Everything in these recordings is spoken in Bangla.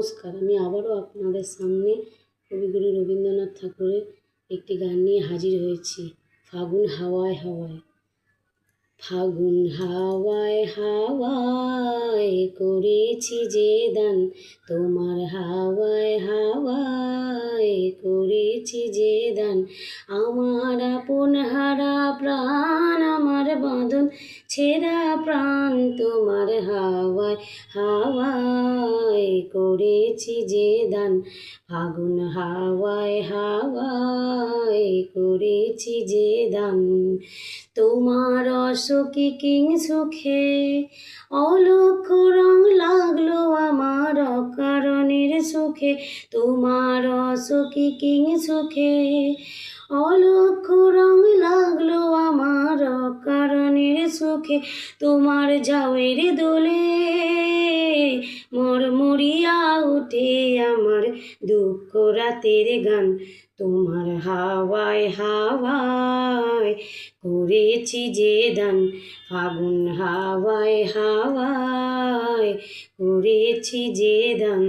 নমস্কার, আমি আবারও আপনাদের সামনে কবিগুরু রবীন্দ্রনাথ ঠাকুরের একটি গান নিয়ে হাজির হয়েছি। ফাগুন হাওয়ায় হাওয়ায়। ফাগুন হাওয়ায় হাওয়ায় করেছি যে দান, তোমার হাওয়ায় হাওয়ায় করেছি যে দান। আমার আপন হারা প্রাণ, আমার বাঁধন ছেঁড়া প্রাণ, তোমার হাওয়ায় হাওয়ায় করেছি যে দান। ফাগুন হাওয়ায় হাওয়ায় করেছি যে দান। তোমার অসুখী কিং সুখে অলক্ষ রং লাগলো আমার অকারণের সুখে। তোমার অসুখী কিং সুখে অলক্ষ রং লাগলো আমার অকারণের সুখে। তোমার ঝাউয়ের দোলে মরমরিয়া উঠে আমার দুঃখ রাতের গান। তোমার হাওয়ায় হাওয়ায় করেছি যে দান। ফাগুন হাওয়ায় হাওয়ায় করেছি যে দান।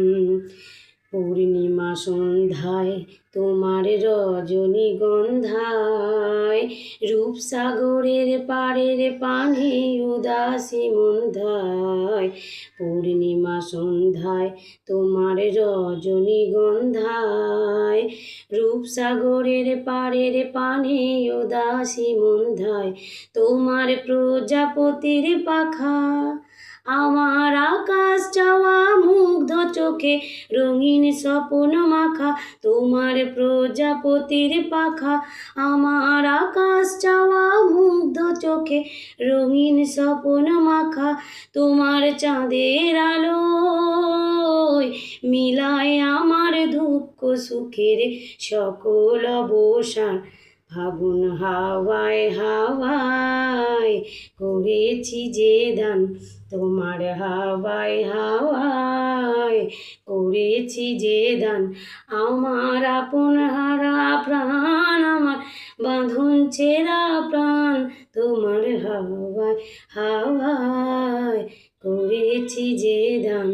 পূর্ণিমা সন্ধ্যায় তোমার রজনীগন্ধায়, রূপসাগরের পাড়ের পানে উদাসী মন্ধায়। পূর্ণিমা সন্ধ্যায় তোমার রজনীগন্ধায়, রূপসাগরের পাড়ের পানে উদাসী মন্ধায়। তোমার প্রজাপতির পাখা আমার আকাশ চাওয়া মুগ্ধ চোখে রঙিন স্বপ্ন মাখা। তোমার প্রজাপতির পাখা আমার আকাশ চাওয়া মুগ্ধ চোখে রঙিন স্বপ্ন মাখা। তোমার চাঁদের আলোয় মিলায় আমার দুঃখ সুখের সকল অবসান। ফাগুন হাওয়ায় হাওয়ায় করেছি যে দান। তোমার হাওয়ায় হাওয়ায় করেছি যে দান। আমার আপন হারা প্রাণ, আমার বাঁধন ছেঁড়া প্রাণ, তোমার হাওয়ায় হাওয়ায় করেছি যে দান।